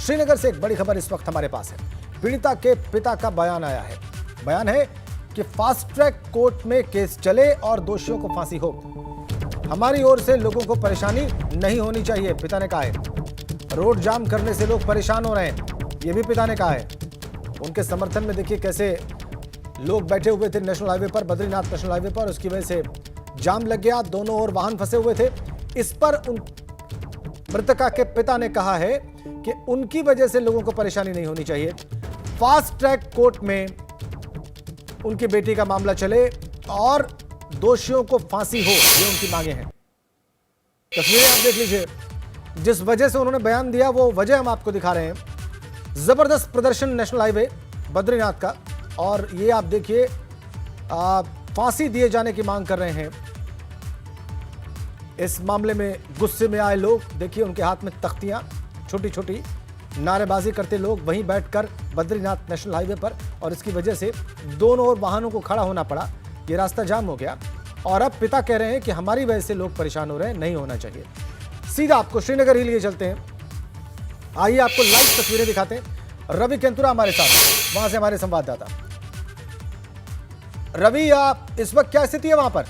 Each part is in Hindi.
श्रीनगर से एक बड़ी खबर इस वक्त हमारे पास है। पीड़िता के पिता का बयान आया है। बयान है कि फास्ट ट्रैक कोर्ट में केस चले और दोषियों को फांसी हो। हमारी ओर से लोगों को परेशानी नहीं होनी चाहिए, पिता ने कहा है। रोड जाम करने से लोग परेशान हो रहे हैं, ये भी पिता ने कहा है। उनके समर्थन में देखिए कैसे लोग बैठे हुए थे नेशनल हाईवे पर, बद्रीनाथ नेशनल हाईवे पर। उसकी वजह से जाम लग गया, दोनों ओर वाहन फंसे हुए थे। इस पर उन मृतका के पिता ने कहा है कि उनकी वजह से लोगों को परेशानी नहीं होनी चाहिए। फास्ट ट्रैक कोर्ट में उनकी बेटी का मामला चले और दोषियों को फांसी हो, ये उनकी मांगे हैं। तस्वीरें आप देख लीजिए। जिस वजह से उन्होंने बयान दिया वो वजह हम आपको दिखा रहे हैं। जबरदस्त प्रदर्शन नेशनल हाईवे बद्रीनाथ का, और ये आप देखिए फांसी दिए जाने की मांग कर रहे हैं। इस मामले में गुस्से में आए लोग, देखिए उनके हाथ में तख्तियां, छोटी छोटी नारेबाजी करते लोग वहीं बैठकर बद्रीनाथ नेशनल हाईवे पर, और इसकी वजह से दोनों ओर वाहनों को खड़ा होना पड़ा। ये रास्ता जाम हो गया और अब पिता कह रहे हैं कि हमारी वजह से लोग परेशान हो रहे हैं, नहीं होना चाहिए। सीधा आपको श्रीनगर ही लिए चलते हैं। आइए आपको लाइव तस्वीरें दिखाते हैं। रवि केंतुरा हमारे साथ, वहां से हमारे संवाददाता। रवि, इस वक्त क्या स्थिति है वहां पर?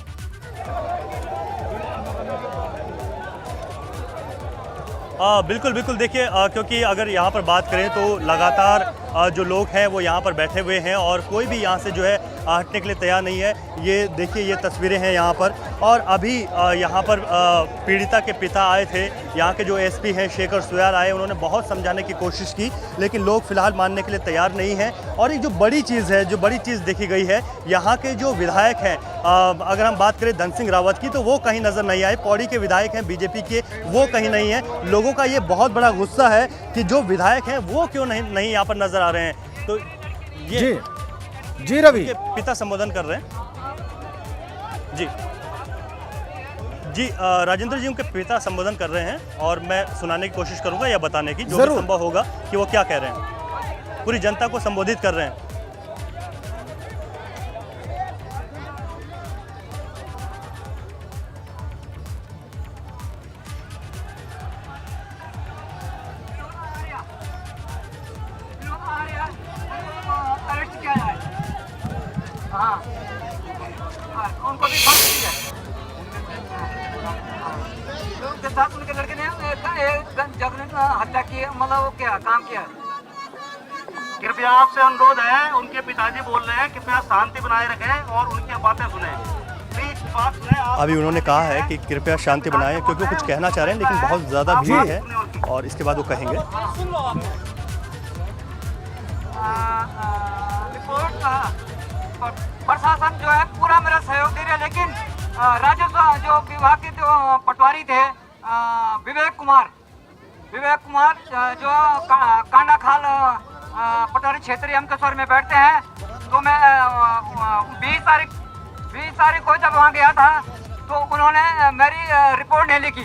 बिल्कुल बिल्कुल, देखिए क्योंकि अगर यहाँ पर बात करें तो लगातार जो लोग हैं वो यहाँ पर बैठे हुए हैं और कोई भी यहाँ से जो है हटने के लिए तैयार नहीं है। ये देखिए, ये तस्वीरें हैं यहाँ पर। और अभी यहाँ पर पीड़िता के पिता आए थे, यहाँ के जो एसपी हैं शेखर सुयार आए, उन्होंने बहुत समझाने की कोशिश की, लेकिन लोग फिलहाल मानने के लिए तैयार नहीं हैं। और एक जो बड़ी चीज़ है, जो बड़ी चीज़ देखी गई है, यहाँ के जो विधायक हैं, अगर हम बात करें धन सिंह रावत की, तो वो कहीं नज़र नहीं आए। पौड़ी के विधायक हैं बीजेपी के, वो कहीं नहीं है। लोगों का ये बहुत बड़ा गुस्सा है कि जो विधायक हैं वो क्यों नहीं यहाँ पर नज़र आ रहे हैं। तो ये जी रवि, पिता संबोधन कर रहे हैं। जी राजेंद्र जी, उनके पिता संबोधन कर रहे हैं और मैं सुनाने की कोशिश करूंगा या बताने की जो भी संभव होगा कि वो क्या कह रहे हैं। पूरी जनता को संबोधित कर रहे हैं। हाँ, उनको भी फांसी दी है। उनके साथ उनके लड़के ने जगन हत्या की, मतलब वो क्या काम किया। कृपया आपसे अनुरोध है, उनके पिताजी बोल रहे हैं, कृपया शांति बनाए रखें और उनकी बातें सुने। प्लीज बात सुने। अभी उन्होंने कहा है कि कृपया शांति बनाएं, क्योंकि वो कुछ कहना चाह रहे हैं लेकिन बहुत ज़्यादा भीड़ है और इसके बाद वो कहेंगे। प्रशासन जो है पूरा मेरा सहयोग दे रहा है, लेकिन राजस्व जो विभाग के जो पटवारी थे विवेक कुमार जो कांडाखाल पटवारी क्षेत्रीय अमकेश्वर में बैठते हैं, तो मैं 20 तारीख को जब वहाँ गया था तो उन्होंने मेरी रिपोर्ट नहीं लिखी।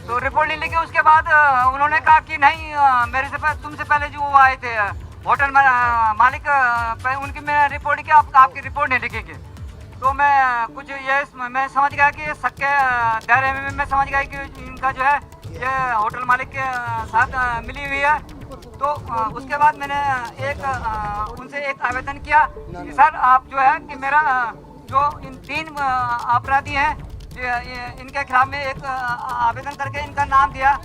तो रिपोर्ट नहीं लिखी, उसके बाद उन्होंने कहा कि नहीं, मेरे से तुमसे पहले जो वो आए थे होटल मालिक, उनकी मैं रिपोर्ट की, आपकी रिपोर्ट नहीं लिखेंगे। तो मैं कुछ ये मैं समझ गया कि सबके दायरे में मैं समझ गया कि इनका जो है ये होटल मालिक के साथ मिली हुई है। तो उसके बाद मैंने उनसे एक आवेदन किया कि सर आप जो है कि मेरा जो इन 3 अपराधी हैं इनके खिलाफ में एक आवेदन करके इनका नाम दिया।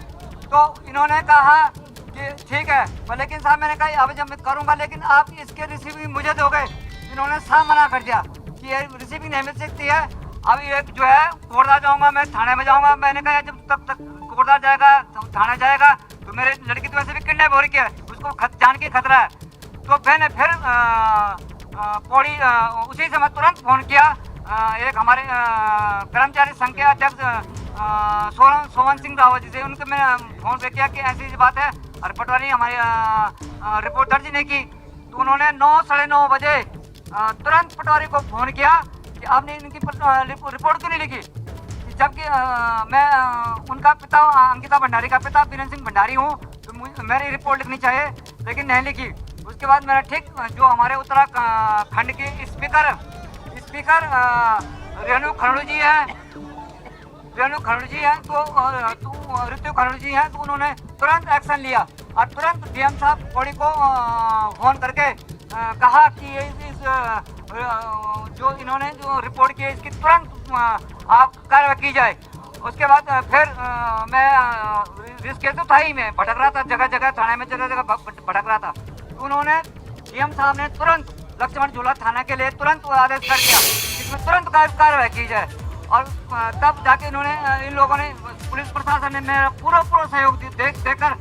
तो इन्होंने कहा कि ठीक है, लेकिन साहब मैंने कहा अब जब मैं करूँगा, लेकिन आप इसके रिसीविंग मुझे दोगे। इन्होंने साफ मना कर दिया कि ये रिसीविंग नहीं मिल सकती है। अब ये जो है कोर्ट जाऊँगा, मैं थाने में जाऊँगा। मैंने कहा जब तब तक कोर्ट जाएगा, थाना जाएगा, तो मेरे लड़की तो वैसे भी किडनैप हो रही है, उसको जान के खतरा है। तो मैंने फिर पौड़ी उसी समय तुरंत फ़ोन किया एक हमारे कर्मचारी संघ के अध्यक्ष सोवन सिंह रावत जी से। उनके मैंने फ़ोन पे किया कि ऐसी बात है और पटवारी हमारी रिपोर्ट दर्ज नहीं की। तो उन्होंने 9 साढ़े 9 बजे तुरंत पटवारी को फ़ोन किया कि आपने इनकी रिपोर्ट क्यों नहीं लिखी, जबकि मैं उनका पिता अंकिता भंडारी का पिता बीरेंद्र सिंह भंडारी हूँ, तो मेरी रिपोर्ट लिखनी चाहिए, लेकिन नहीं लिखी। उसके बाद मेरा ठीक जो हमारे उत्तराखंड के स्पीकर रेणु खन्ना जी हैं, तो ऋतु खन्ना जी हैं, तो उन्होंने तुरंत एक्शन लिया और तुरंत डीएम साहब कोड़ी को फोन करके कहा कि इस जो इन्होंने जो रिपोर्ट की है इसकी तुरंत आप कार्रवाई की जाए। उसके बाद फिर मैं रिस्क तो था ही, मैं भटक रहा था जगह जगह, थाने में जगह जगह भटक रहा था। तो उन्होंने डीएम साहब ने तुरंत लक्ष्मण झूला थाना के लिए तुरंत आदेश कर दिया इसमें तुरंत कार्रवाई की जाए। और तब जाके इन्होंने इन लोगों ने पुलिस प्रशासन ने मेरा पूरा सहयोग देकर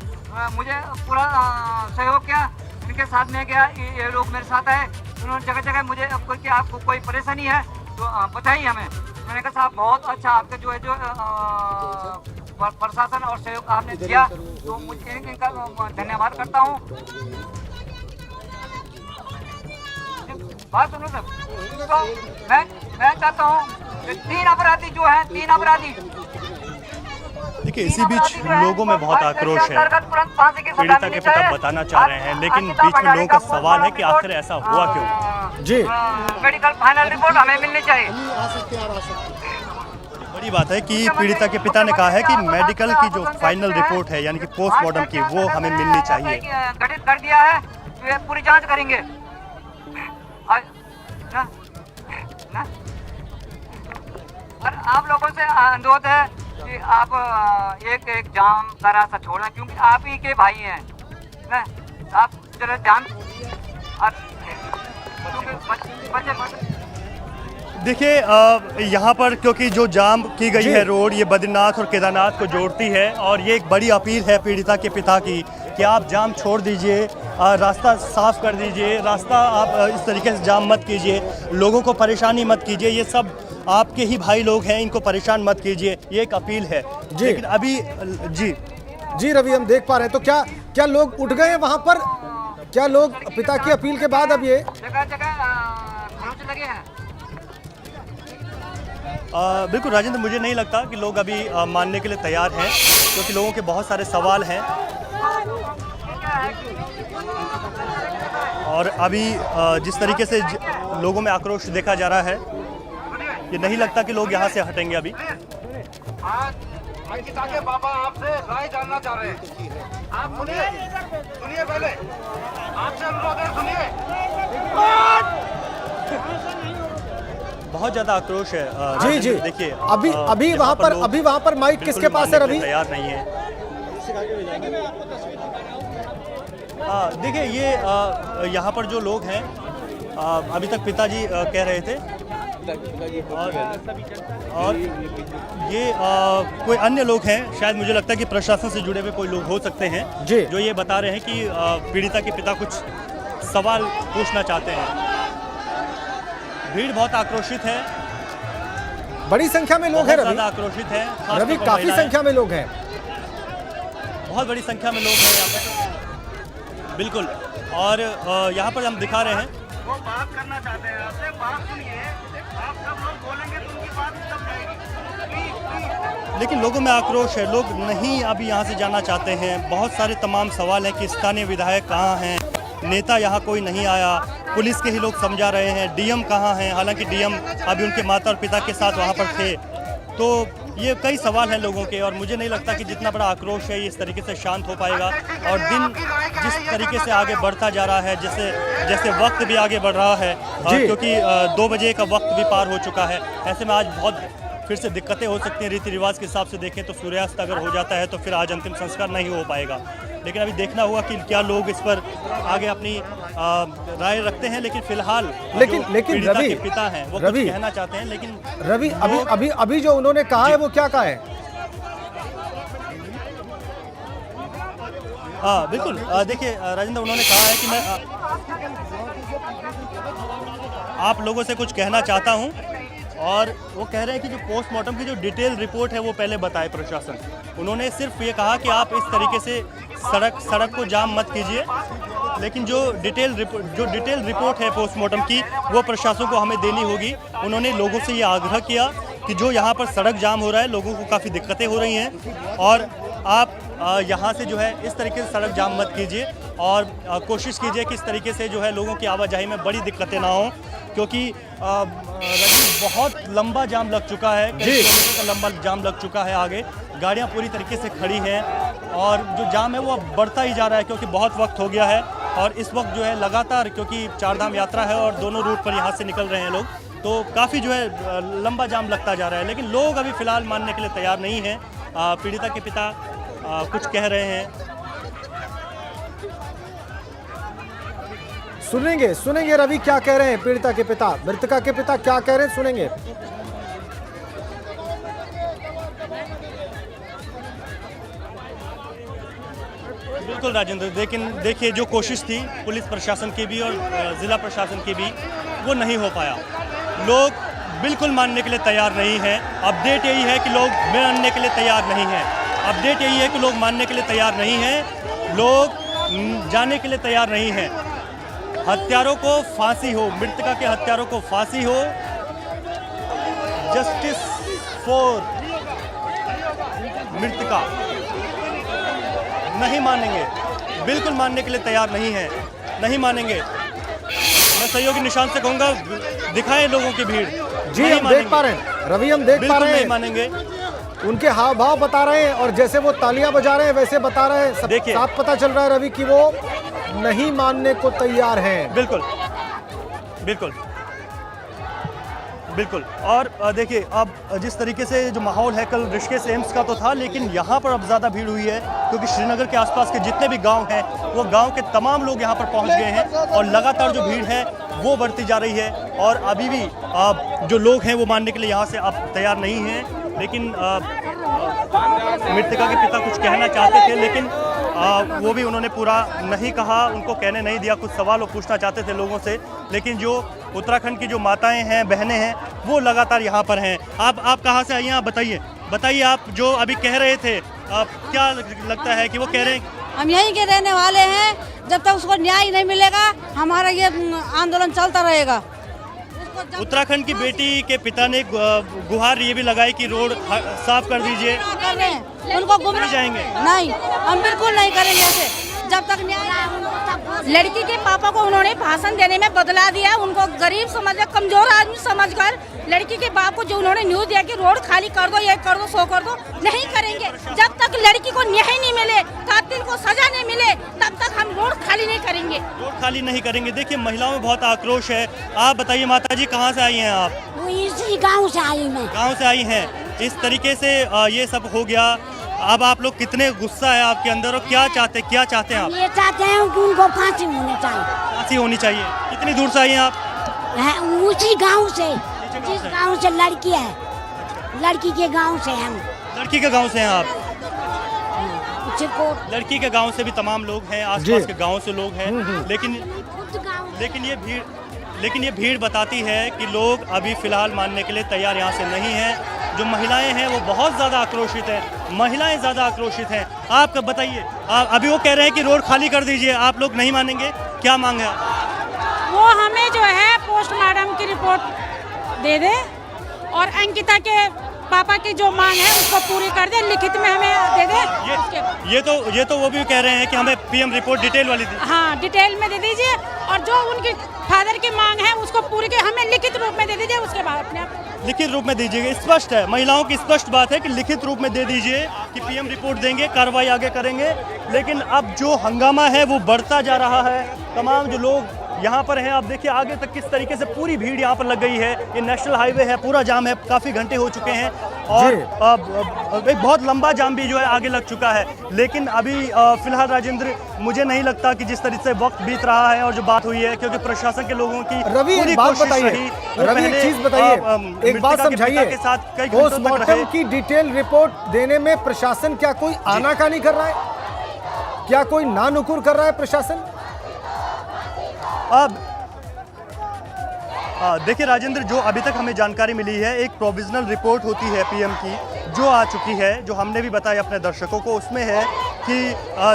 मुझे पूरा सहयोग किया। इनके साथ में गया, ये लोग मेरे साथ आए, उन्होंने जगह जगह मुझे आपको कोई परेशानी है तो बताइए हमें। मैंने कहा साहब बहुत अच्छा आपका जो है जो प्रशासन और सहयोग आपने दिया, तो मुझे इनका धन्यवाद करता हूँ। बात सुनो सर, तो मैं चाहता हूँ कि 3 अपराधी जो हैं, 3 अपराधी, देखिए इसी बीच लोगों में बहुत आक्रोश है। पीड़िता के पिता बताना चाह रहे हैं, लेकिन बीच में लोगों का सवाल है कि आखिर ऐसा हुआ क्यों। जी, मेडिकल फाइनल रिपोर्ट हमें मिलनी चाहिए। बड़ी बात है कि पीड़िता के पिता ने कहा है कि मेडिकल की जो फाइनल रिपोर्ट है यानी कि पोस्टमार्टम की वो हमें मिलनी चाहिए। गठित कर दिया है, वे पूरी जांच करेंगे। और आप लोगों से अनुरोध है कि आप एक जाम का रास्ता छोड़ना, क्योंकि आप ही के भाई हैं ना, आप जरा ध्यान। देखिए यहाँ पर क्योंकि जो जाम की गई है रोड, ये बद्रीनाथ और केदारनाथ को जोड़ती है, और ये एक बड़ी अपील है पीड़िता के पिता की कि आप जाम छोड़ दीजिए, रास्ता साफ कर दीजिए, रास्ता आप इस तरीके से जाम मत कीजिए, लोगों को परेशानी मत कीजिए, ये सब आपके ही भाई लोग हैं, इनको परेशान मत कीजिए, ये एक अपील है। लेकिन अभी जी रवि, हम देख पा रहे हैं, तो क्या लोग उठ गए हैं वहाँ पर? क्या लोग पिता की अपील के बाद अब ये जगह जगह लगे हैं? बिल्कुल राजेंद्र, मुझे नहीं लगता कि लोग अभी मानने के लिए तैयार हैं, क्योंकि लोगों के बहुत सारे सवाल हैं। और अभी जिस तरीके से लोगों में आक्रोश देखा जा रहा है, ये नहीं लगता कि लोग यहाँ से हटेंगे अभी। अंकिता के पापा आपसे राय जानना चाह रहे हैं। आप सुनिए पहले, आपसे अनुरोध है, सुनिए। बहुत ज्यादा आक्रोश है। जी देखिए अभी वहाँ पर माइक किसके पास है रवि? तैयार नहीं है। देखिए ये यहाँ पर जो लोग हैं, अभी तक पिताजी कह रहे थे, और ये कोई अन्य लोग हैं, शायद मुझे लगता है कि प्रशासन से जुड़े हुए कोई लोग हो सकते हैं जो ये बता रहे हैं कि पीड़िता के पिता कुछ सवाल पूछना चाहते हैं। भीड़ बहुत आक्रोशित है, बड़ी संख्या में लोग हैं रवि, आक्रोशित है रवि, काफी संख्या में लोग हैं, बहुत बड़ी संख्या में लोग हैं यहाँ पर, बिल्कुल। और यहाँ पर हम दिखा रहे हैं, वो बात करना चाहते हैं आपसे, बात सुनिए। आप सब लोग बोलेंगे तो उनकी बात सब जाएगी। लेकिन लोगों में आक्रोश है, लोग नहीं अभी यहाँ से जाना चाहते हैं। बहुत सारे तमाम सवाल हैं कि स्थानीय विधायक कहाँ हैं, नेता यहाँ कोई नहीं आया, पुलिस के ही लोग समझा रहे हैं, डीएम कहाँ हैं, हालांकि डीएम अभी उनके माता और पिता के साथ वहाँ पर थे। तो ये कई सवाल हैं लोगों के, और मुझे नहीं लगता कि जितना बड़ा आक्रोश है ये इस तरीके से शांत हो पाएगा। और दिन जिस तरीके से आगे बढ़ता जा रहा है, जैसे वक्त भी आगे बढ़ रहा है, क्योंकि 2 बजे का वक्त भी पार हो चुका है, ऐसे में आज बहुत फिर से दिक्कतें हो सकती हैं। रीति रिवाज के हिसाब से देखें तो सूर्यास्त अगर हो जाता है तो फिर आज अंतिम संस्कार नहीं हो पाएगा। लेकिन अभी देखना होगा कि क्या लोग इस पर आगे अपनी राय रखते हैं। लेकिन फिलहाल लेकिन रवि, पिता हैं वो कुछ कहना चाहते हैं। लेकिन रवि अभी जो उन्होंने कहा है वो क्या कहा है? बिल्कुल, देखिए राजेंद्र, उन्होंने कहा है कि मैं आप लोगों से कुछ कहना चाहता हूं, और वो कह रहे हैं कि जो पोस्टमार्टम की जो डिटेल रिपोर्ट है वो पहले बताए प्रशासन। उन्होंने सिर्फ ये कहा कि आप इस तरीके से सड़क को जाम मत कीजिए, लेकिन जो डिटेल रिपोर्ट है पोस्टमार्टम की वो प्रशासन को हमें देनी होगी। उन्होंने लोगों से ये आग्रह किया कि जो यहाँ पर सड़क जाम हो रहा है, लोगों को काफ़ी दिक्कतें हो रही हैं, और आप यहाँ से जो है इस तरीके से सड़क जाम मत कीजिए, और कोशिश कीजिए कि इस तरीके से जो है लोगों की आवाजाही में बड़ी दिक्कतें ना हों, क्योंकि बहुत लंबा जाम लग चुका है, कई किलोमीटर का लंबा जाम लग चुका है। आगे गाड़ियाँ पूरी तरीके से खड़ी हैं, और जो जाम है वो अब बढ़ता ही जा रहा है क्योंकि बहुत वक्त हो गया है। और इस वक्त जो है लगातार, क्योंकि चारधाम यात्रा है और दोनों रूट पर यहाँ से निकल रहे हैं लोग, तो काफ़ी जो है लंबा जाम लगता जा रहा है। लेकिन लोग अभी फ़िलहाल मानने के लिए तैयार नहीं हैं। पीड़िता के पिता कुछ कह रहे हैं। सुनेंगे रवि क्या कह रहे हैं पीड़िता के पिता, मृतका के पिता क्या कह रहे हैं, सुनेंगे। बिल्कुल राजेंद्र, लेकिन देखिए जो कोशिश थी पुलिस प्रशासन की भी और ज़िला प्रशासन की भी, वो नहीं हो पाया। लोग बिल्कुल मानने के लिए तैयार नहीं हैं। अपडेट यही है कि लोग मानने के लिए तैयार नहीं हैं। अपडेट यही है कि लोग मानने के लिए तैयार नहीं हैं। लोग जाने के लिए तैयार नहीं हैं। हत्यारों को फांसी हो, मृतका के हत्यारों को फांसी हो, जस्टिस फॉर मृतका। नहीं मानेंगे, बिल्कुल मानने के लिए तैयार नहीं है, नहीं मानेंगे। मैं सहयोगी निशान से कहूंगा दिखाएं लोगों की भीड़। जी हम देख पा रहे हैं रवि, हम देख पा रहे हैं, नहीं मानेंगे। उनके हाव भाव बता रहे हैं और जैसे वो तालियां बजा रहे हैं वैसे बता रहे हैं। देखिए साफ पता चल रहा है रवि कि वो नहीं मानने को तैयार हैं। बिल्कुल बिल्कुल बिल्कुल। और देखिए अब जिस तरीके से जो माहौल है, कल ऋषिकेश एम्स का तो था, लेकिन यहाँ पर अब ज़्यादा भीड़ हुई है क्योंकि श्रीनगर के आसपास के जितने भी गांव हैं वो गांव के तमाम लोग यहाँ पर पहुँच गए हैं और लगातार जो भीड़ है वो बढ़ती जा रही है। और अभी भी जो लोग हैं वो मानने के लिए यहाँ से अब तैयार नहीं हैं। लेकिन मृतका के पिता कुछ कहना चाहते थे, लेकिन वो भी उन्होंने पूरा नहीं कहा, उनको कहने नहीं दिया। कुछ सवाल वो पूछना चाहते थे लोगों से, लेकिन जो उत्तराखंड की जो माताएं हैं, बहनें हैं, वो लगातार यहाँ पर हैं। आप कहाँ से आई हैं? आप बताइए आप जो अभी कह रहे थे, क्या लगता है कि वो कह रहे हैं? हम यहीं के रहने वाले हैं, जब तक उसको न्याय नहीं मिलेगा हमारा ये आंदोलन चलता रहेगा। उत्तराखंड की बेटी के पिता ने गुहार ये भी लगाई कि रोड साफ कर दीजिए। उनको गुमराह जाएंगे? नहीं, हम बिल्कुल नहीं करेंगे ऐसे जब तक न्याय। लड़की के पापा को उन्होंने भाषण देने में बदला दिया, उनको गरीब समझकर, कमजोर आदमी समझकर लड़की के बाप को जो उन्होंने न्यूज दिया कि रोड खाली कर दो, ये कर दो, सो कर दो, नहीं करेंगे। जब तक लड़की को न्याय नहीं मिले, कातिल को सजा नहीं मिले, तब तक हम रोड खाली नहीं करेंगे। रोड खाली नहीं करेंगे। देखिए महिलाओं में बहुत आक्रोश है। आप बताइए माता जी, कहाँ से आई हैं आप? इसी गांव से आई मैं। गाँव से आई हैं। इस तरीके से ये सब हो गया। अब आप लोग कितने गुस्सा है आपके अंदर और क्या चाहते हैं आप? ये चाहते हैं कि उनको फांसी होनी चाहिए। फांसी होनी चाहिए। कितनी दूर से आई हैं आप? उसी गांव से, जिस गांव से लड़की है, लड़की के गांव से हम। लड़की के गांव से हैं आप? चिरकोट। लड़की के गांव से भी तमाम लोग हैं, आसपास के गांव से लोग हैं, लेकिन ये भीड़ बताती है कि लोग अभी फिलहाल मानने के लिए तैयार यहाँ से नहीं हैं। जो महिलाएं हैं वो बहुत ज़्यादा आक्रोशित हैं, महिलाएं ज़्यादा आक्रोशित हैं। आप बताइए, अभी वो कह रहे हैं कि रोड खाली कर दीजिए, आप लोग नहीं मानेंगे, क्या मांग है? वो हमें जो है पोस्टमार्टम की रिपोर्ट दे दे और अंकिता के पापा की जो मांग है उसको पूरी कर दे, लिखित में हमें दे दे। ये तो वो भी कह रहे हैं कि हमें पीएम रिपोर्ट डिटेल वाली दी। हाँ, डिटेल में दे दीजिए और जो उनकी फादर की मांग है उसको पूरी के हमें लिखित रूप में दे दीजिए। उसके बाद अपने आप लिखित रूप में दीजिएगा। स्पष्ट है, महिलाओं की स्पष्ट बात है कि लिखित रूप में दे दीजिए कि पीएम रिपोर्ट देंगे, कार्रवाई आगे करेंगे। लेकिन अब जो हंगामा है वो बढ़ता जा रहा है। तमाम जो लोग यहाँ पर हैं, आप देखिए आगे तक किस तरीके से पूरी भीड़ यहाँ पर लग गई है। ये नेशनल हाईवे है, पूरा जाम है, काफ़ी घंटे हो चुके हैं और एक बहुत लंबा जाम भी जो है आगे लग चुका है। लेकिन अभी फिलहाल राजेंद्र, मुझे नहीं लगता कि जिस तरीके से वक्त बीत रहा है और जो बात हुई है, क्योंकि प्रशासन के लोगों की रवि एक बात बताइए, रवि एक चीज बताइए, एक बात समझाइए, पोस्टमार्टम की डिटेल रिपोर्ट देने में प्रशासन क्या कोई आनाकानी कर रहा है? क्या कोई नानुकुर कर रहा है प्रशासन? अब देखिए राजेंद्र, जो अभी तक हमें जानकारी मिली है, एक प्रोविजनल रिपोर्ट होती है पीएम की जो आ चुकी है, जो हमने भी बताया अपने दर्शकों को। उसमें है कि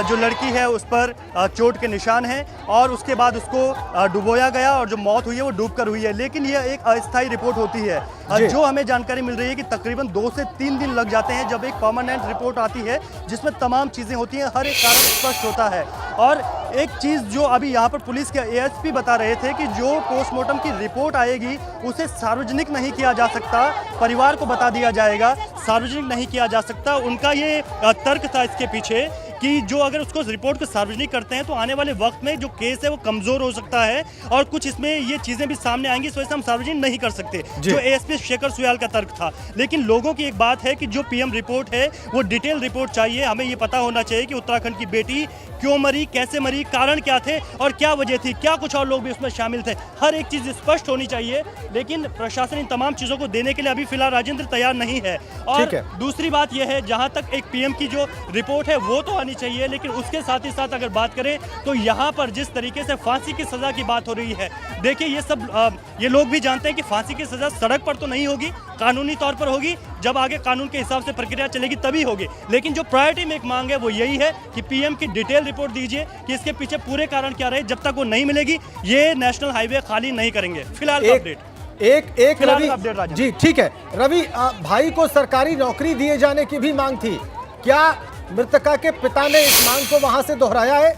जो लड़की है उस पर चोट के निशान हैं और उसके बाद उसको डुबोया गया और जो मौत हुई है वो डूबकर हुई है। लेकिन यह एक अस्थायी रिपोर्ट होती है। जो हमें जानकारी मिल रही है कि तकरीबन 2 से 3 दिन लग जाते हैं जब एक परमानेंट रिपोर्ट आती है जिसमें तमाम चीज़ें होती हैं, हर एक कारण स्पष्ट होता है। और एक चीज़ जो अभी यहाँ पर पुलिस के एएसपी बता रहे थे कि जो पोस्टमार्टम की रिपोर्ट आएगी उसे सार्वजनिक नहीं किया जा सकता, परिवार को बता दिया जाएगा, सार्वजनिक नहीं किया जा सकता। उनका ये तर्क था इसके पीछे कि जो अगर उसको रिपोर्ट को सार्वजनिक करते हैं तो आने वाले वक्त में जो केस है वो कमज़ोर हो सकता है और कुछ इसमें ये चीज़ें भी सामने आएंगी, इस वजह से हम सार्वजनिक नहीं कर सकते, जो एएसपी शेखर सुयाल का तर्क था। लेकिन लोगों की एक बात है कि जो पीएम रिपोर्ट है वो डिटेल रिपोर्ट चाहिए। हमें ये पता होना चाहिए कि उत्तराखंड की बेटी क्यों मरी, कैसे मरी, कारण क्या थे और क्या वजह थी, क्या कुछ और लोग भी उसमें शामिल थे, हर एक चीज़ स्पष्ट होनी चाहिए। लेकिन प्रशासन इन तमाम चीज़ों को देने के लिए अभी फिलहाल राजेंद्र तैयार नहीं है। और दूसरी बात यह है, जहाँ तक एक पीएम की जो रिपोर्ट है वो तो आनी चाहिए, लेकिन उसके साथ ही साथ अगर बात करें तो यहाँ पर जिस तरीके से फांसी की सज़ा की बात हो रही है, देखिए ये सब ये लोग भी जानते हैं कि फांसी की सज़ा सड़क पर तो नहीं होगी, कानूनी तौर पर होगी, जब आगे कानून के हिसाब से प्रक्रिया चलेगी तभी होगी। लेकिन जो प्रायोरिटी में एक मांग है वो यही है कि पीएम की डिटेल रिपोर्ट दीजिए कि इसके पीछे पूरे कारण क्या रहे। जब तक वो नहीं मिलेगी ये नेशनल हाईवे खाली नहीं करेंगे। फिलहाल अपडेट एक रवि जी, ठीक है रवि, भाई को सरकारी नौकरी दिए जाने की भी मांग थी, क्या मृतका के पिता ने इस मांग को वहां से दोहराया है?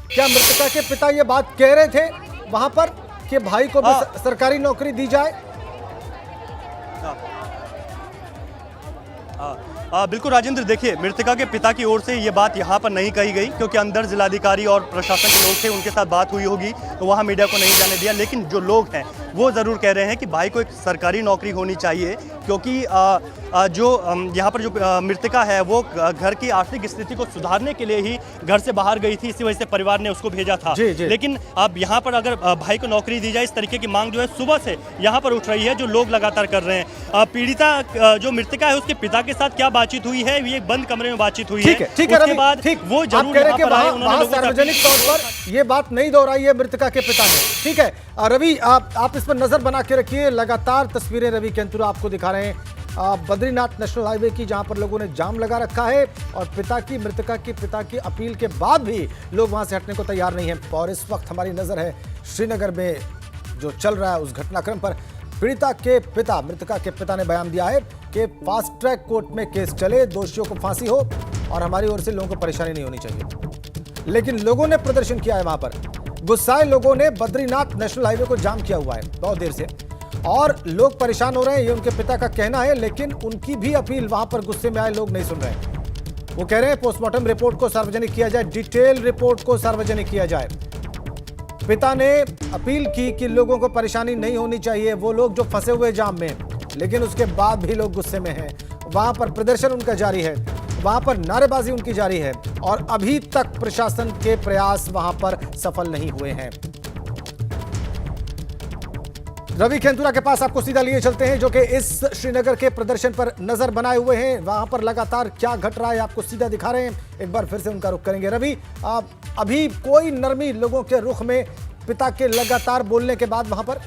क्या मृतका के पिता ये बात कह रहे थे वहां पर कि भाई को सरकारी नौकरी दी जाए? बिल्कुल राजेंद्र, देखिए मृतका के पिता की ओर से ये बात यहाँ पर नहीं कही गई क्योंकि अंदर जिलाधिकारी और प्रशासन के लोग थे, उनके साथ बात हुई होगी तो वहाँ मीडिया को नहीं जाने दिया। लेकिन जो लोग हैं वो ज़रूर कह रहे हैं कि भाई को एक सरकारी नौकरी होनी चाहिए क्योंकि जो यहाँ पर जो मृतका है वो घर की आर्थिक स्थिति को सुधारने के लिए ही घर से बाहर गई थी, इसी वजह से परिवार ने उसको भेजा था। लेकिन अब यहाँ पर अगर भाई को नौकरी दी जाए, इस तरीके की मांग जो है सुबह से यहाँ पर उठ रही है, जो लोग लगातार कर रहे हैं। पीड़िता जो मृतका है उसके पिता के साथ क्या बातचीत हुई है, ये बंद कमरे में बातचीत हुई है। उसके बाद वो जरूर यहाँ पर आए, उन्होंने सार्वजनिक तौर पर ये बात नहीं दोहराई है मृतका के पिता ने। ठीक है रवि, आप इस पर नजर बना के रखिए, लगातार तस्वीरें रवि केंतुरा आपको दिखा रहे हैं बद्रीनाथ नेशनल हाईवे की, जहां पर लोगों ने जाम लगा रखा है और मृतका के पिता की अपील के बाद भी लोग वहां से हटने को तैयार नहीं है। और इस वक्त हमारी नजर है श्रीनगर में जो चल रहा है उस घटनाक्रम पर। मृतका के पिता ने बयान दिया है कि फास्ट ट्रैक कोर्ट में केस चले, दोषियों को फांसी हो और हमारी ओर से लोगों को परेशानी नहीं होनी चाहिए। लेकिन लोगों ने प्रदर्शन किया है, वहां पर गुस्साए लोगों ने बद्रीनाथ नेशनल हाईवे को जाम किया हुआ है बहुत देर से और लोग परेशान हो रहे हैं, ये उनके पिता का कहना है। लेकिन उनकी भी अपील वहां पर गुस्से में आए लोग नहीं सुन रहे हैं। वो कह रहे हैं पोस्टमार्टम रिपोर्ट को सार्वजनिक किया जाए, डिटेल रिपोर्ट को सार्वजनिक किया जाए। पिता ने अपील की कि लोगों को परेशानी नहीं होनी चाहिए, वो लोग जो फंसे हुए जाम में, लेकिन उसके बाद भी लोग गुस्से में हैं। वहां पर प्रदर्शन उनका जारी है, वहां पर नारेबाजी उनकी जारी है और अभी तक प्रशासन के प्रयास वहां पर सफल नहीं हुए हैं। रवि केंतुरा के पास आपको सीधा लिए चलते हैं, जो कि इस श्रीनगर के प्रदर्शन पर नजर बनाए हुए हैं। वहां पर लगातार क्या घट रहा है आपको सीधा दिखा रहे हैं। एक बार फिर से उनका रुख करेंगे। रवि, अभी कोई नरमी लोगों के रुख में पिता के लगातार बोलने के बाद वहां पर?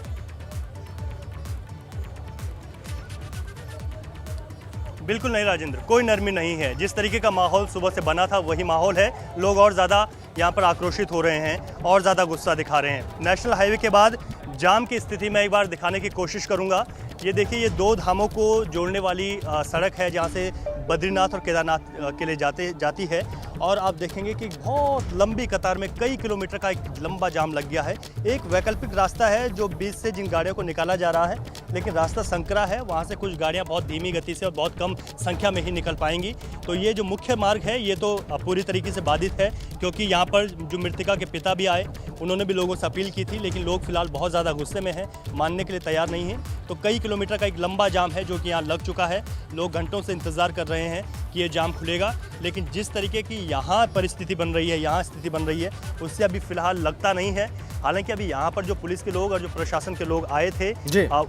बिल्कुल नहीं राजेंद्र, कोई नरमी नहीं है। जिस तरीके का माहौल सुबह से बना था वही माहौल है। लोग और ज़्यादा यहाँ पर आक्रोशित हो रहे हैं और ज़्यादा गुस्सा दिखा रहे हैं। नेशनल हाईवे के बाद जाम की स्थिति मैं एक बार दिखाने की कोशिश करूँगा। ये देखिए, ये दो धामों को जोड़ने वाली सड़क है जहाँ से बद्रीनाथ और केदारनाथ के लिए जाती है और आप देखेंगे कि बहुत लंबी कतार में कई किलोमीटर का एक लंबा जाम लग गया है। एक वैकल्पिक रास्ता है जो बीच से जिन गाड़ियों को निकाला जा रहा है, लेकिन रास्ता संकरा है, वहाँ से कुछ गाड़ियाँ बहुत धीमी गति से और बहुत कम संख्या में ही निकल पाएंगी। तो ये जो मुख्य मार्ग है ये तो पूरी तरीके से बाधित है क्योंकि यहाँ पर जो मृतका के पिता भी आए, उन्होंने भी लोगों से अपील की थी, लेकिन लोग फिलहाल बहुत ज़्यादा गुस्से में हैं, मानने के लिए तैयार नहीं हैं। तो कई किलोमीटर का एक लंबा जाम है जो कि यहाँ लग चुका है। लोग घंटों से इंतज़ार कर रहे हैं कि ये जाम खुलेगा, लेकिन जिस तरीके की यहाँ परिस्थिति बन रही है, यहाँ स्थिति बन रही है, उससे अभी फ़िलहाल लगता नहीं है। हालांकि अभी यहाँ पर जो पुलिस के लोग और जो प्रशासन के लोग आए थे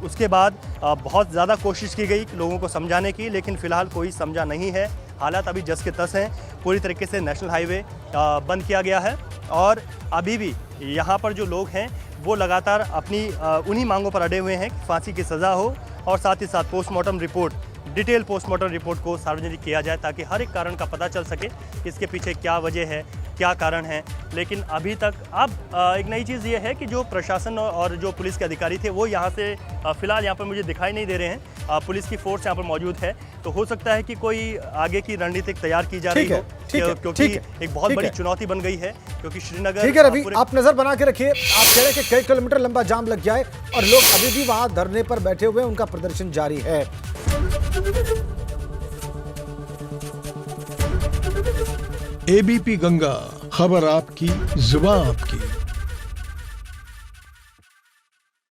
उसके बाद बहुत ज़्यादा कोशिश की गई लोगों को समझाने की, लेकिन फ़िलहाल कोई समझा नहीं है। हालात अभी जस के तस हैं। पूरी तरीके से नेशनल हाईवे बंद किया गया है और अभी भी यहाँ पर जो लोग हैं वो लगातार अपनी उन्हीं मांगों पर अड़े हुए हैं कि फांसी की सज़ा हो और साथ ही साथ postmortem report, detail postmortem report को सार्वजनिक किया जाए ताकि हर एक कारण का पता चल सके कि इसके पीछे क्या वजह है, क्या कारण है। लेकिन अभी तक अब एक नई चीज़ ये है कि जो प्रशासन और जो पुलिस के अधिकारी थे वो यहाँ से फ़िलहाल यहाँ पर मुझे दिखाई नहीं दे रहे हैं। पुलिस की फोर्स यहाँ पर मौजूद है, तो हो सकता है कि कोई आगे की रणनीति तैयार की जा रही ठीक है, हो, ठीक है, क्योंकि ठीक है, एक बहुत ठीक बड़ी है। चुनौती बन गई है, क्योंकि श्रीनगर ठीक है रवि, पूरे- आप नजर बना के रखिए। आप कह रहे हैं कि कई किलोमीटर लंबा जाम लग गया है और लोग अभी भी वहां धरने पर बैठे हुए हैं, उनका प्रदर्शन जारी है। एबीपी गंगा, खबर आपकी, जुबान आपकी।